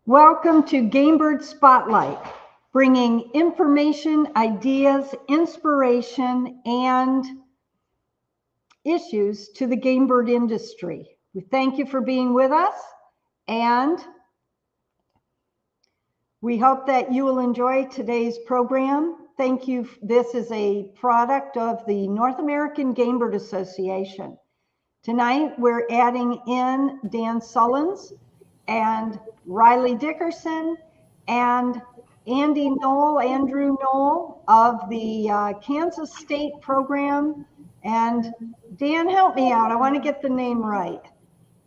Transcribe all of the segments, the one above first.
Welcome to Gamebird Spotlight, bringing information, ideas, inspiration, and issues to the gamebird industry. We thank you for being with us, and we hope that you will enjoy today's program. Thank you. This is a product of the North American Gamebird Association. Tonight, we're adding in Dan Sullins and Riley Dickerson and Andrew Knoll of the Kansas State program. And Dan, help me out. I want to get the name right.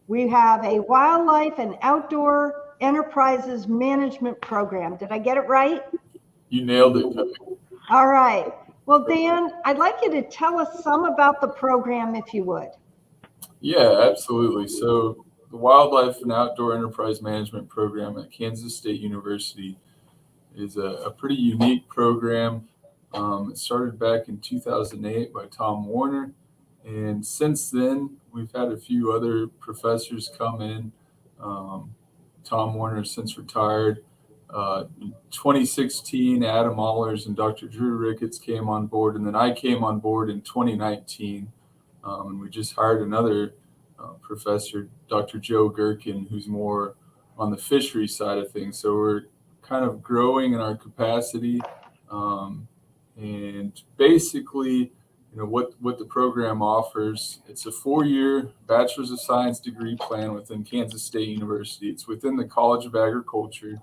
We have a Wildlife and Outdoor Enterprises Management Program. Did I get it right? You nailed it. All right. Well, Dan, I'd like you to tell us some about the program, if you would. Yeah, absolutely. So the Wildlife and Outdoor Enterprise Management Program at Kansas State University is a pretty unique program. It started back in 2008 by Tom Warner, and since then we've had a few other professors come in. Tom Warner has since retired. In 2016, Adam Allers and Dr. Drew Ricketts came on board, and then I came on board in 2019, and we just hired another professor, Dr. Joe Gherkin, who's more on the fishery side of things. So we're kind of growing in our capacity, and basically, what the program offers. It's a 4-year Bachelor's of Science degree plan within Kansas State University. It's within the College of Agriculture,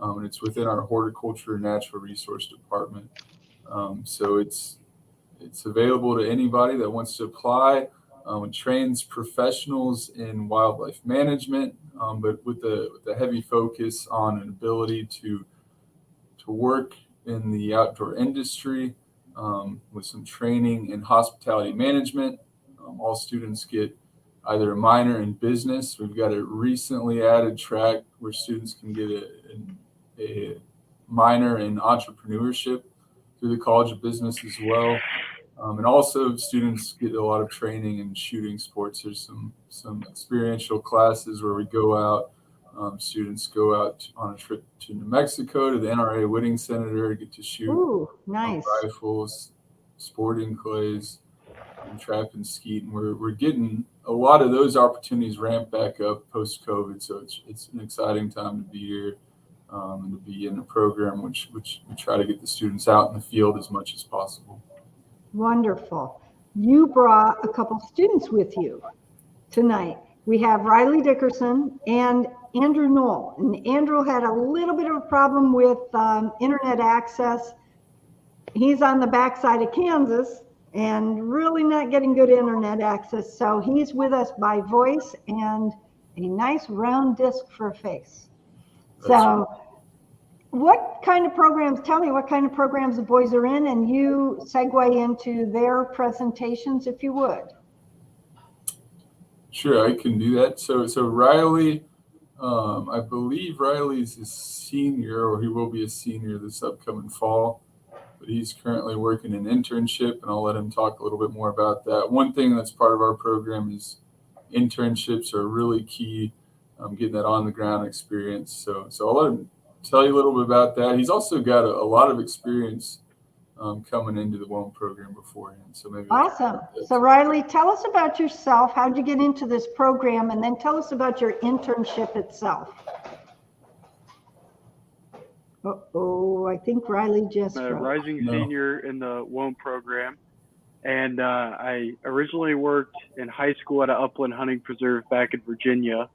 and it's within our Horticulture and Natural Resource Department. So it's available to anybody that wants to apply. It trains professionals in wildlife management, but with the heavy focus on an ability to work in the outdoor industry, with some training in hospitality management. All students get either a minor in business. We've got a recently added track where students can get a minor in entrepreneurship through the College of Business as well. And also students get a lot of training in shooting sports. There's some experiential classes where we go out. Students go out on a trip to New Mexico to the NRA Whitting Center, get to shoot. Ooh, nice. Rifles, sporting clays, and trap and skeet. And we're getting a lot of those opportunities ramped back up post-COVID. So it's an exciting time to be here, and to be in a program which we try to get the students out in the field as much as possible. Wonderful. You brought a couple students with you tonight. We have Riley Dickerson and Andrew Knoll. And Andrew had a little bit of a problem with internet access. He's on the backside of Kansas and really not getting good internet access. So he's with us by voice and a nice round disc for a face. So what kind of programs, tell me what kind of programs the boys are in, and you segue into their presentations if you would. Sure, I can do that. So Riley, I believe Riley's a senior, or he will be a senior this upcoming fall, but he's currently working an internship, and I'll let him talk a little bit more about that. One thing that's part of our program is internships are really key, getting that on the ground experience. So I'll let him tell you a little bit about that. He's also got a lot of experience coming into the WOM program beforehand. So maybe awesome. So Riley, tell us about yourself. How'd you get into this program? And then tell us about your internship itself. Uh-oh, I think Riley just I'm a rising senior in the WOM program. And I originally worked in high school at an upland hunting preserve back in Virginia.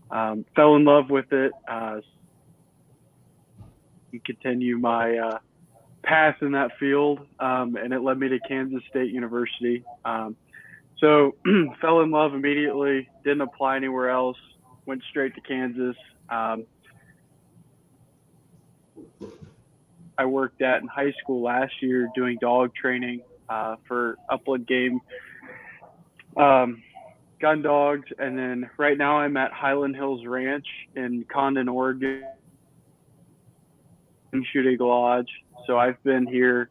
Fell in love with it. Continue my path in that field, and it led me to Kansas State University. So fell in love immediately, didn't apply anywhere else, went straight to Kansas. I worked at in high school last year doing dog training for upland game gun dogs. And then right now I'm at Highland Hills Ranch in Condon, Oregon, shooting lodge. So I've been here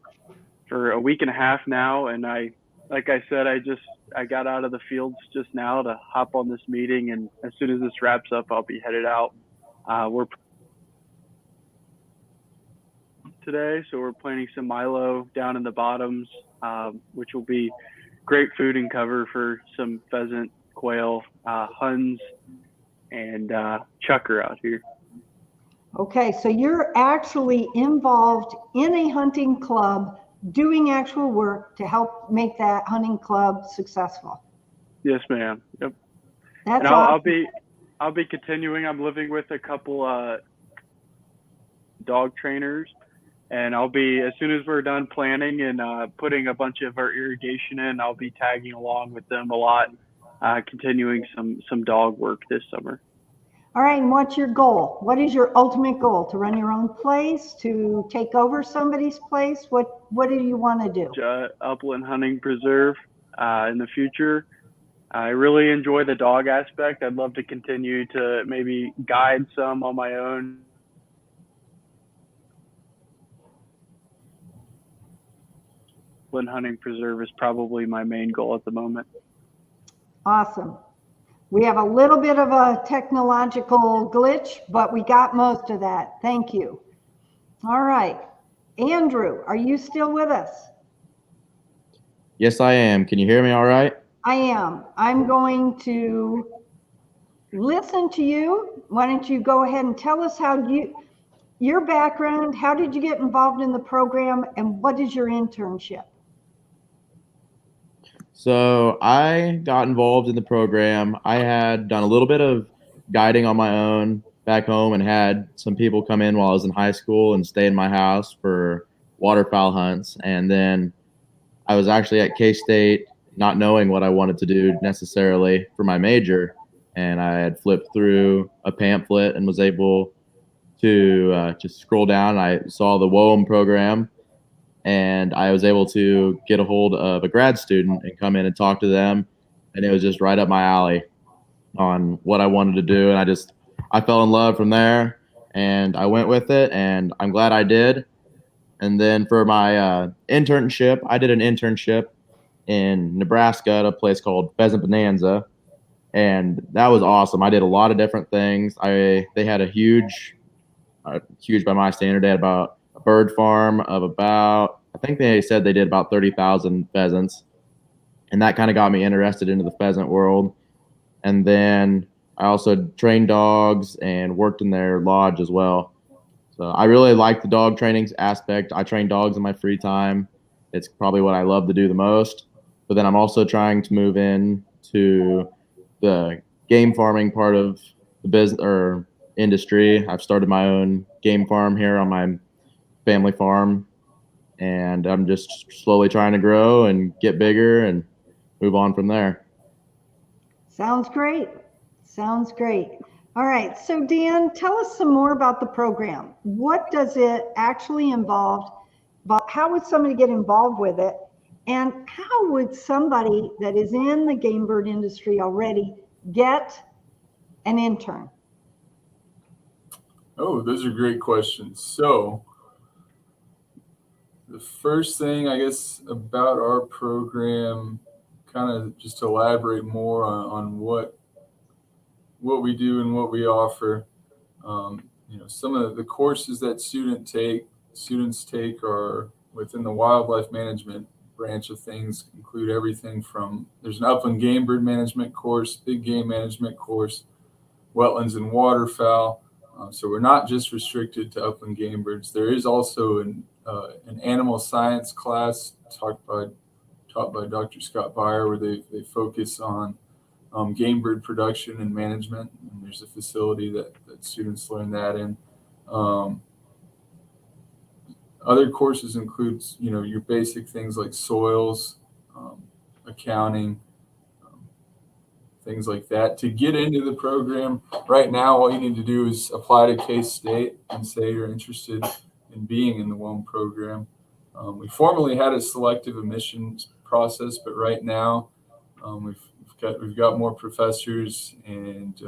for a week and a half now, and like I said, I got out of the fields just now to hop on this meeting, and as soon as this wraps up, I'll be headed out. We're today, so we're planting some milo down in the bottoms, which will be great food and cover for some pheasant, quail, huns, and chucker out here. Okay, so you're actually involved in a hunting club doing actual work to help make that hunting club successful. Yes, ma'am. Yep. That's and awesome. I'll be continuing. I'm living with a couple dog trainers, and I'll be, as soon as we're done planning and putting a bunch of our irrigation in, I'll be tagging along with them a lot, continuing some dog work this summer. All right, and what's your goal? What is your ultimate goal? To run your own place? To take over somebody's place? What do you want to do? Upland Hunting Preserve in the future. I really enjoy the dog aspect. I'd love to continue to maybe guide some on my own. Upland Hunting Preserve is probably my main goal at the moment. Awesome. We have a little bit of a technological glitch, but we got most of that. Thank you. All right. Andrew, are you still with us? Yes, I am. Can you hear me all right? I am. I'm going to listen to you. Why don't you go ahead and tell us your background, how did you get involved in the program, and what is your internship? So I got involved in the program. I had done a little bit of guiding on my own back home and had some people come in while I was in high school and stay in my house for waterfowl hunts. And then I was actually at K-State not knowing what I wanted to do necessarily for my major. And I had flipped through a pamphlet and was able to just scroll down. I saw the WOAM program, and I was able to get a hold of a grad student and come in and talk to them. And it was just right up my alley on what I wanted to do. And I fell in love from there, and I went with it, and I'm glad I did. And then for my internship, I did an internship in Nebraska at a place called Pheasant Bonanza. And that was awesome. I did a lot of different things. They had a huge by my standard, they had about a bird farm of about, I think they said they did about 30,000 pheasants. And that kind of got me interested into the pheasant world. And then I also trained dogs and worked in their lodge as well. So I really like the dog training aspect. I train dogs in my free time. It's probably what I love to do the most. But then I'm also trying to move in to the game farming part of the business or industry. I've started my own game farm here on my family farm, and I'm just slowly trying to grow and get bigger and move on from there. Sounds great. Sounds great. All right. So Dan, tell us some more about the program. What does it actually involve? How would somebody get involved with it? And how would somebody that is in the game bird industry already get an intern? Oh, those are great questions. So the first thing, I guess, about our program, kind of just to elaborate more on what we do and what we offer. Some of the courses that students take are within the wildlife management branch of things, include everything from, there's an upland game bird management course, big game management course, wetlands and waterfowl. So we're not just restricted to upland game birds. There is also an animal science class taught by Dr. Scott Beyer, where they focus on game bird production and management. And there's a facility that students learn that in. Other courses include, your basic things like soils, accounting, things like that. To get into the program right now, all you need to do is apply to K-State and say you're interested and being in the WOM program. We formerly had a selective admissions process, but right now we've got more professors, and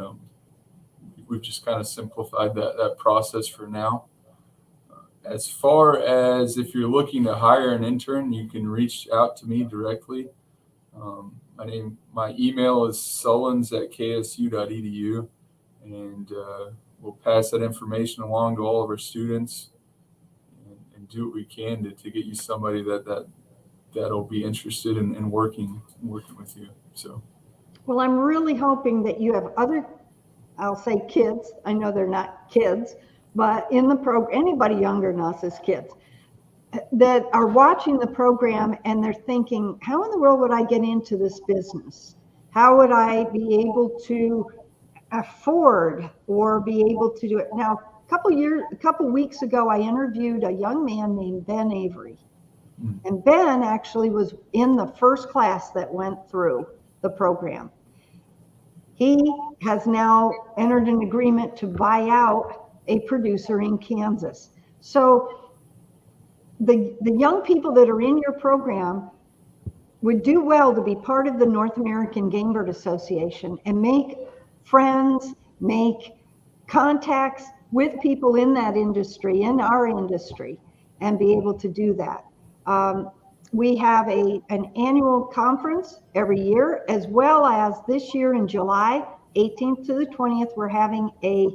we've just kind of simplified that process for now. As far as if you're looking to hire an intern, you can reach out to me directly. My email is sullins@ksu.edu, and we'll pass that information along to all of our students and do what we can to get you somebody that'll be interested in working with you. So, well, I'm really hoping that you have other, I'll say kids, I know they're not kids, but in the program, anybody younger than us is kids, that are watching the program and they're thinking, how in the world would I get into this business? How would I be able to afford or be able to do it? Now, a couple weeks ago, I interviewed a young man named Ben Avery. And Ben actually was in the first class that went through the program. He has now entered an agreement to buy out a producer in Kansas. So the young people that are in your program would do well to be part of the North American Game Bird Association and make friends, make contacts with people in that industry, in our industry, and be able to do that. We have an annual conference every year, as well as this year in July 18th to the 20th, we're having a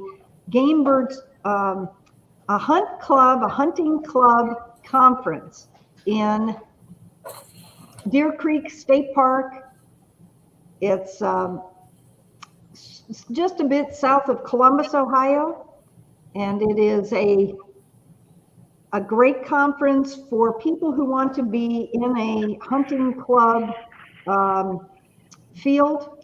Game Birds, a hunting club conference in Deer Creek State Park. It's just a bit south of Columbus, Ohio, and it is a great conference for people who want to be in a hunting club field.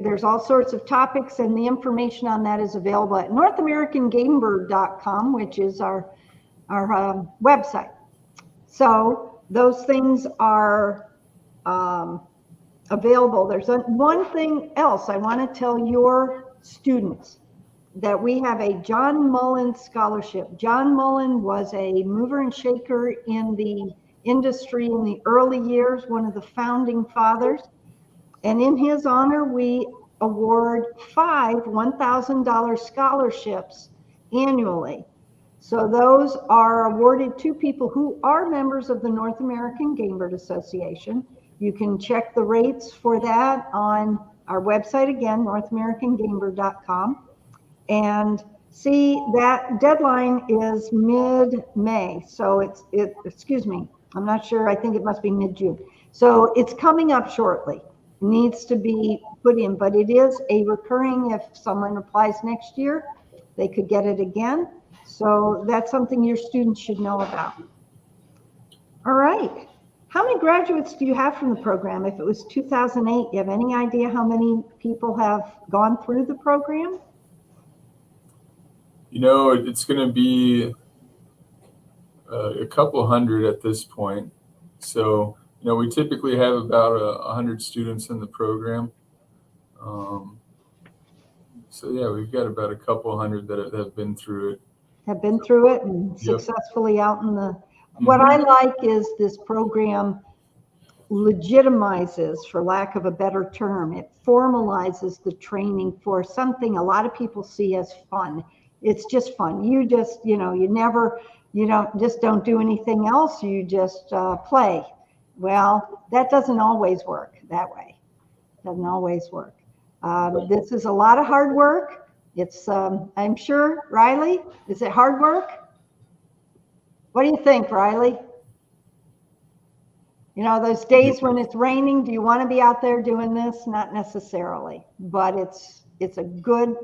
There's all sorts of topics, and the information on that is available at NorthAmericanGameBird.com, which is our website. So those things are available. There's one thing else I want to tell your students, that we have a John Mullen scholarship. John Mullen was a mover and shaker in the industry in the early years, one of the founding fathers. And in his honor, we award 5 $1,000 scholarships annually. So those are awarded to people who are members of the North American Game Bird Association. You can check the rates for that on our website, again, NorthAmericanGameBird.com. And see, that deadline is mid-May. So excuse me, I'm not sure. I think it must be mid-June. So it's coming up shortly. It needs to be put in, but it is a recurring. If someone applies next year, they could get it again. So that's something your students should know about. All right. How many graduates do you have from the program? If it was 2008, do you have any idea how many people have gone through the program? You know, it's going to be a couple hundred at this point. So, you know, we typically have about 100 students in the program. So, yeah, we've got about a couple hundred that have been through it. Have been through it and successfully out in the... What I like is this program legitimizes, for lack of a better term, it formalizes the training for something a lot of people see as fun. It's just fun. You just, you know, you don't do anything else. You just play. Well, that doesn't always work that way. Doesn't always work. This is a lot of hard work. It's, I'm sure, Riley, is it hard work? What do you think, Riley? You know, those days when it's raining, do you want to be out there doing this? Not necessarily, but it's a good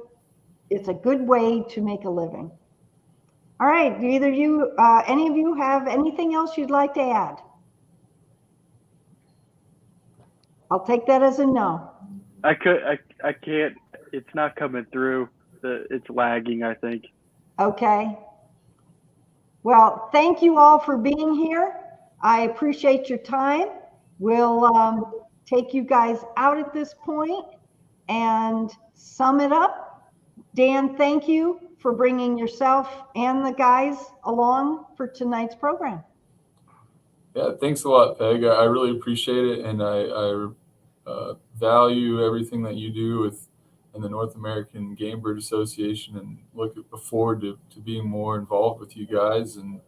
way to make a living. All right, do either you, any of you have anything else you'd like to add? I'll take that as a no. I can't, it's not coming through. It's lagging, I think. Okay. Well, thank you all for being here. I appreciate your time. We'll take you guys out at this point and sum it up. Dan, thank you for bringing yourself and the guys along for tonight's program. Yeah, thanks a lot, Peg. I really appreciate it, and I value everything that you do in the North American Game Bird Association, and look forward to being more involved with you guys. And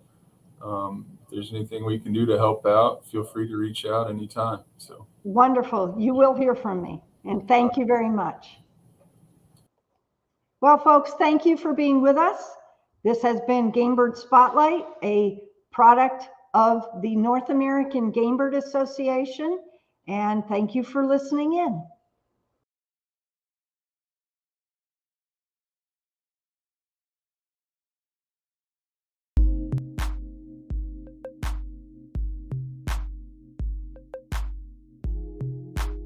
if there's anything we can do to help out, feel free to reach out anytime. So Wonderful. You will hear from me, and thank you very much. Well, folks, thank you for being with us. This has been Game Bird Spotlight, a product of the North American Game Bird Association, and thank you for listening in.